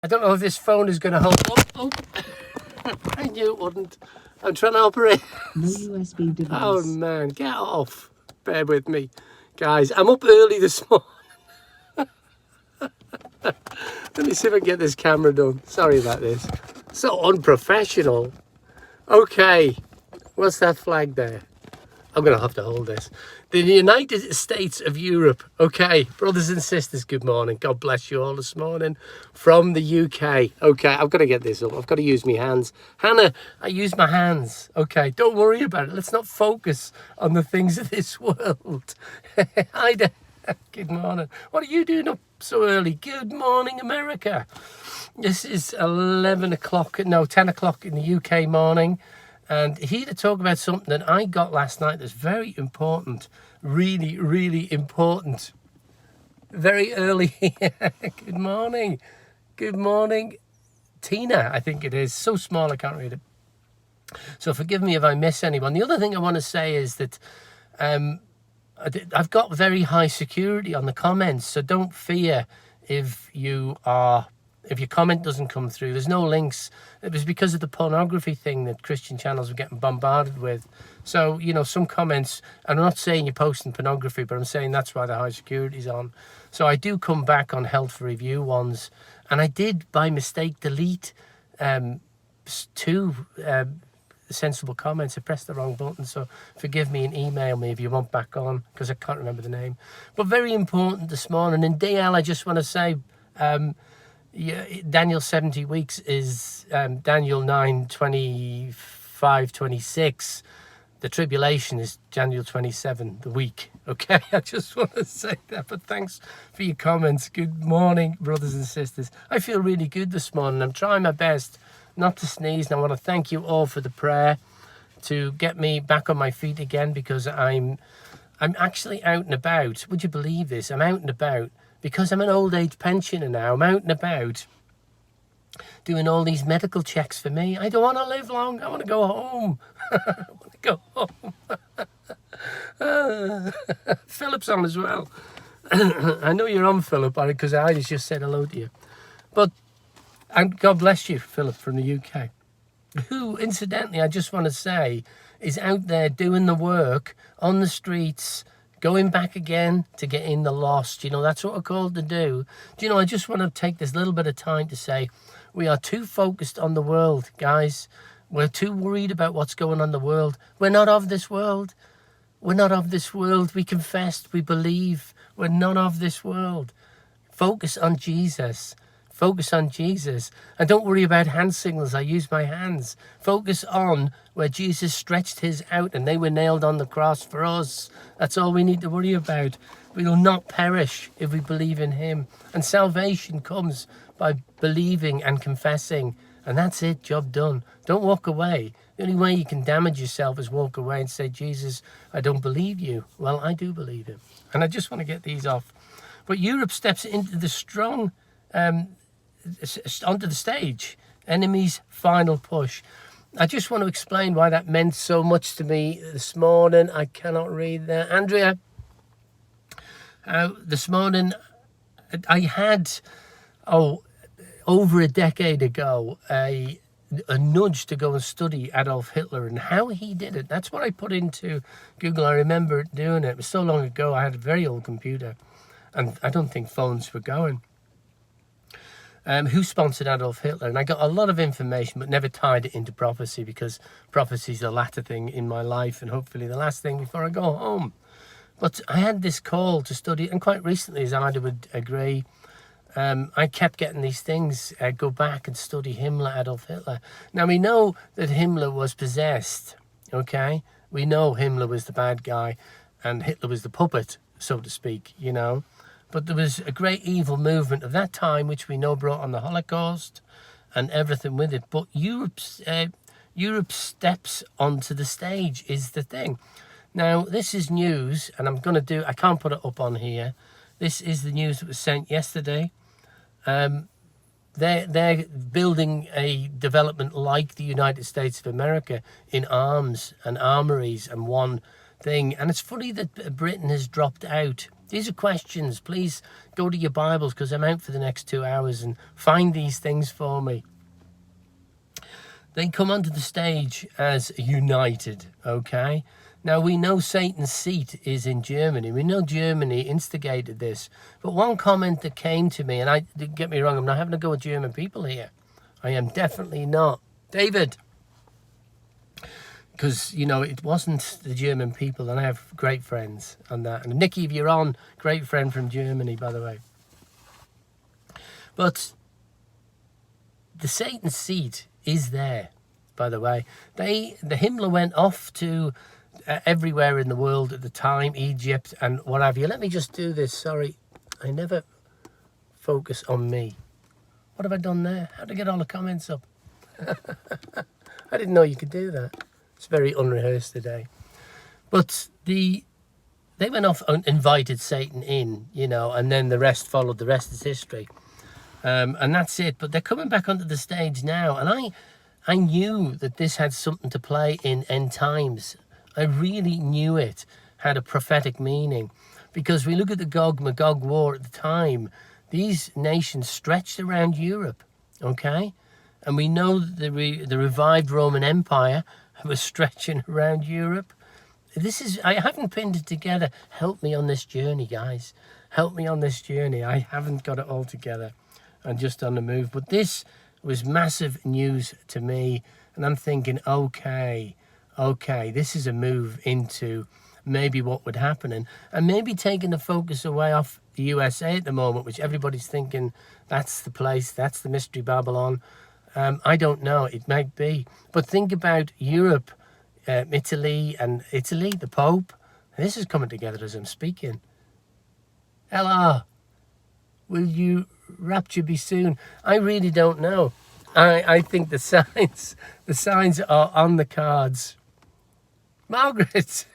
I don't know if this phone is going to hold up. Oh, I knew it wouldn't. I'm trying to operate. No USB device. Oh man, get off. Bear with me. Guys, I'm up early this morning. Let me see if I can get this camera done. Sorry about this. So unprofessional. Okay. What's that flag there? I'm going to have to hold this. The United States of Europe. Okay, brothers and sisters, good morning. God bless you all this morning from the UK. Okay, I've got to get this up. I've got to use my hands. Hannah, I use my hands. Okay, don't worry about it. Let's not focus on the things of this world. Hi there. Good morning. What are you doing up so early? Good morning, America. This is 10 o'clock in the UK morning. And here to talk about something that I got last night that's very important, really, really important. Very early. Good morning. Good morning, Tina, I think it is. So small I can't read it. So forgive me if I miss anyone. The other thing I want to say is that I've got very high security on the comments. So don't fear if your comment doesn't come through. There's no links. It was because of the pornography thing that Christian channels were getting bombarded with. So, you know, some comments, and I'm not saying you're posting pornography, but I'm saying that's why the high security's on. So I do come back on Health for Review ones. And I did, by mistake, delete two sensible comments. I pressed the wrong button, so forgive me and email me if you want back on, because I can't remember the name. But very important this morning. And DL, I just want to say... Daniel 70 weeks is Daniel 9, 25, 26. The tribulation is Daniel 27, the week. Okay, I just want to say that. But thanks for your comments. Good morning, brothers and sisters. I feel really good this morning. I'm trying my best not to sneeze. And I want to thank you all for the prayer to get me back on my feet again, because I'm actually out and about. Would you believe this? I'm out and about. Because I'm an old age pensioner now, I'm out and about doing all these medical checks for me. I don't want to live long. I want to go home. I want to go home. Philip's on as well. I know you're on, Philip, because I just said hello to you. But God bless you, Philip, from the UK. Who, incidentally, I just want to say, is out there doing the work on the streets, going back again to get in the lost. You know, that's what we're called to do. Do you know, I just want to take this little bit of time to say we are too focused on the world, guys. We're too worried about what's going on in the world. We're not of this world. We're not of this world. We confessed, we believe. We're not of this world. Focus on Jesus. Focus on Jesus. And don't worry about hand signals. I use my hands. Focus on where Jesus stretched his out and they were nailed on the cross for us. That's all we need to worry about. We will not perish if we believe in him. And salvation comes by believing and confessing. And that's it. Job done. Don't walk away. The only way you can damage yourself is walk away and say, Jesus, I don't believe you. Well, I do believe him. And I just want to get these off. But Europe steps into the strong... onto the stage. Enemy's final push. I just want to explain why that meant so much to me this morning. I cannot read that. Andrea, this morning I had, over a decade ago, a nudge to go and study Adolf Hitler and how he did it. That's what I put into Google. I remember doing it. It was so long ago. I had a very old computer and I don't think phones were going. Who sponsored Adolf Hitler? And I got a lot of information, but never tied it into prophecy, because prophecy is the latter thing in my life and hopefully the last thing before I go home. But I had this call to study, and quite recently, as Ida would agree, I kept getting these things, go back and study Himmler, Adolf Hitler. Now, we know that Himmler was possessed, okay? We know Himmler was the bad guy and Hitler was the puppet, so to speak, you know? But there was a great evil movement of that time, which we know brought on the Holocaust and everything with it. But Europe steps onto the stage is the thing. Now, this is news, and I can't put it up on here. This is the news that was sent yesterday. They're building a development like the United States of America in arms and armories and one thing. And it's funny that Britain has dropped out These are questions. Please go to your Bibles, because I'm out for the next 2 hours, and find these things for me. They come onto the stage as united, okay? Now, we know Satan's seat is in Germany. We know Germany instigated this. But one comment that came to me, and don't get me wrong, I'm not having to go with German people here. I am definitely not. David. Because, you know, it wasn't the German people, and I have great friends on that. And Nikki, if you're on, great friend from Germany, by the way. But the Satan's seat is there, by the way. The Himmler went off to everywhere in the world at the time, Egypt and what have you. Let me just do this. Sorry, I never focus on me. What have I done there? How to get all the comments up? I didn't know you could do that. It's very unrehearsed today. But they went off and invited Satan in, you know, and then the rest followed. The rest is history. And that's it. But they're coming back onto the stage now. And I knew that this had something to play in end times. I really knew it had a prophetic meaning. Because we look at the Gog Magog war at the time. These nations stretched around Europe, okay? And we know that the revived Roman Empire was stretching around Europe. I haven't pinned it together. Help me on this journey, guys. Help me on this journey. I haven't got it all together. I'm just on the move. But this was massive news to me. And I'm thinking, okay, this is a move into maybe what would happen. And maybe taking the focus away off the USA at the moment, which everybody's thinking that's the place, that's the Mystery Babylon. I don't know, it might be. But think about Europe, Italy, the Pope. This is coming together as I'm speaking. LR, will you rapture be soon? I really don't know. I think the signs are on the cards. Margaret,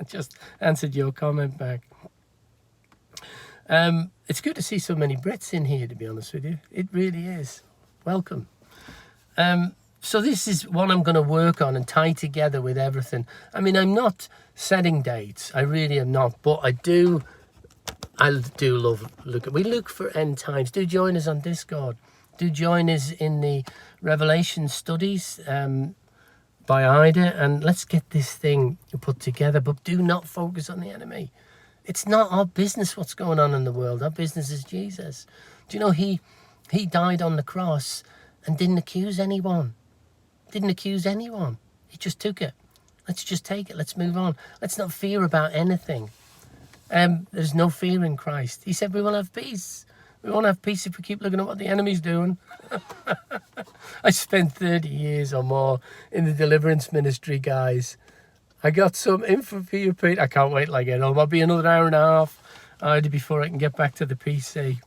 just answered your comment back. It's good to see so many Brits in here, to be honest with you. It really is. Welcome. So this is what I'm going to work on and tie together with everything. I mean, I'm not setting dates. I really am not. But I do love we look for end times. Do join us on Discord. Do join us in the Revelation studies by Ida. And let's get this thing put together. But do not focus on the enemy. It's not our business what's going on in the world. Our business is Jesus. Do you know he died on the cross and didn't accuse anyone. Didn't accuse anyone. He just took it. Let's just take it. Let's move on. Let's not fear about anything. There's no fear in Christ. He said we will have peace. We won't have peace if we keep looking at what the enemy's doing. I spent 30 years or more in the deliverance ministry, guys. I got some info for you, Pete. I can't wait till I get home. I'll be another hour and a half before I can get back to the PC.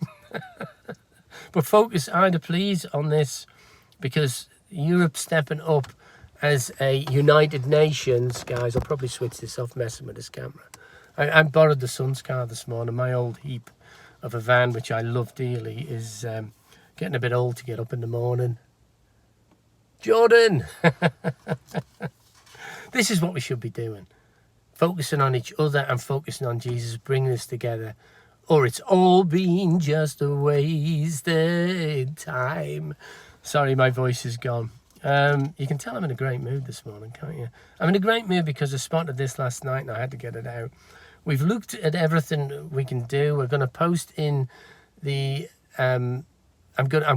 But focus, Ida, please, on this, because Europe's stepping up as a United Nations. Guys, I'll probably switch this off messing with this camera. I borrowed the son's car this morning. My old heap of a van, which I love dearly, is getting a bit old to get up in the morning. Jordan! This is what we should be doing. Focusing on each other and focusing on Jesus, bringing this together. Or it's all been just a wasted time. Sorry, my voice is gone. You can tell I'm in a great mood this morning, can't you? I'm in a great mood because I spotted this last night and I had to get it out. We've looked at everything we can do. We're going to post in the... I'm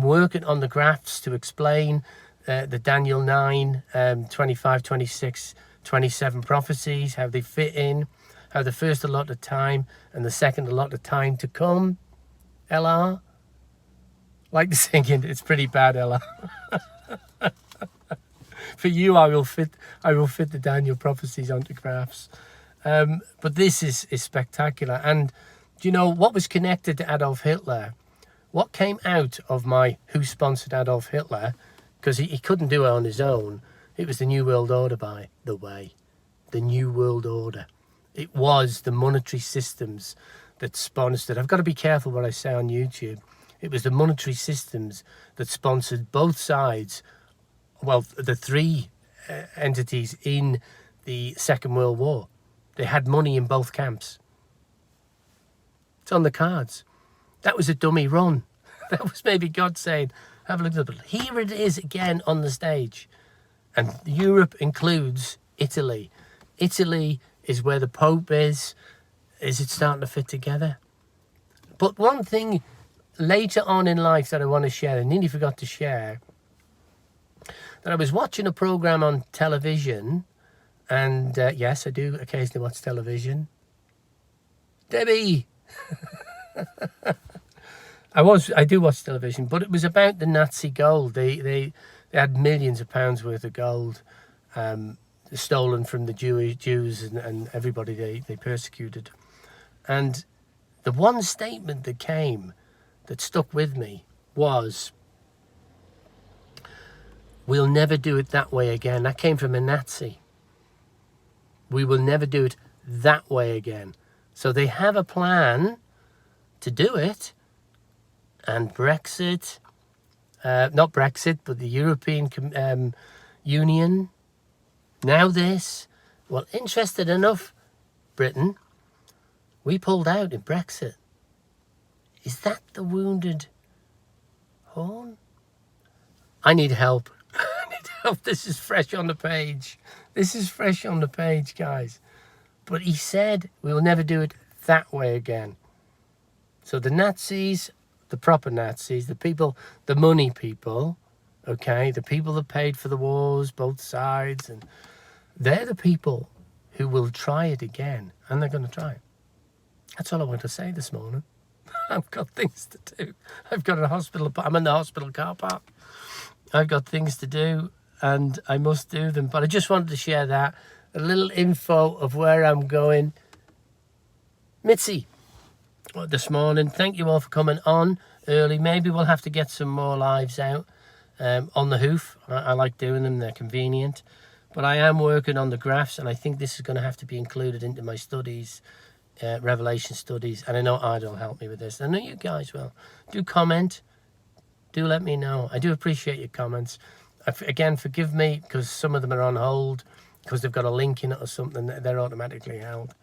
working on the graphs to explain the Daniel 9, 25, 26, 27 prophecies, how they fit in, how the first allotted time and the second allotted time to come. LR? Like the singing, it's pretty bad, LR. For you, I will fit the Daniel prophecies onto graphs. But this is spectacular. And do you know what was connected to Adolf Hitler? What came out of my who sponsored Adolf Hitler, because he couldn't do it on his own, it was the New World Order, by the way. The New World Order. It was the monetary systems that sponsored. I've got to be careful what I say on YouTube. It was the monetary systems that sponsored both sides. Well, the three entities in the Second World War. They had money in both camps. It's on the cards. That was a dummy run. That was maybe God saying, have a look at it. Here it is again on the stage. And Europe includes Italy. Italy is where the Pope is. Is it starting to fit together? But one thing later on in life that I want to share, I nearly forgot to share, that I was watching a program on television, and yes, I do occasionally watch television. Debbie! I do watch television, but it was about the Nazi gold. They had millions of pounds worth of gold stolen from the Jews and everybody they persecuted. And the one statement that came that stuck with me was, we'll never do it that way again. That came from a Nazi. We will never do it that way again. So they have a plan to do it. And Brexit, not Brexit, but the European Union, now this. Well, interested enough, Britain, we pulled out in Brexit. Is that the wounded horn? I need help. I need help. This is fresh on the page. This is fresh on the page, guys. But he said, we'll never do it that way again. So the Nazis, the proper Nazis, the people, the money people, okay, the people that paid for the wars, both sides, and they're the people who will try it again, and they're going to try it. That's all I want to say this morning. I've got things to do. I've got a hospital. I'm in the hospital car park. I've got things to do, and I must do them. But I just wanted to share that, a little info of where I'm going. Mitzi, this morning, thank you all for coming on early. Maybe we'll have to get some more lives out on the hoof. I like doing them. They're convenient. But I am working on the graphs, and I think this is going to have to be included into my studies, Revelation studies. And I know Ida will help me with this. I know you guys will. Do comment. Do let me know. I do appreciate your comments. Again, forgive me because some of them are on hold because they've got a link in it or something. They're automatically held.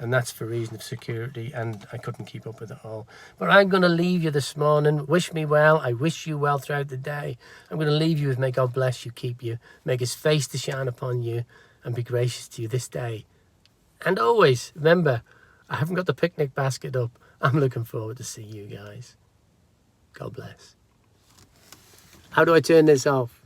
And that's for reason of security, and I couldn't keep up with it all. But I'm going to leave you this morning. Wish me well. I wish you well throughout the day. I'm going to leave you with, may God bless you, keep you, make his face to shine upon you, and be gracious to you this day. And always, remember, I haven't got the picnic basket up. I'm looking forward to see you guys. God bless. How do I turn this off?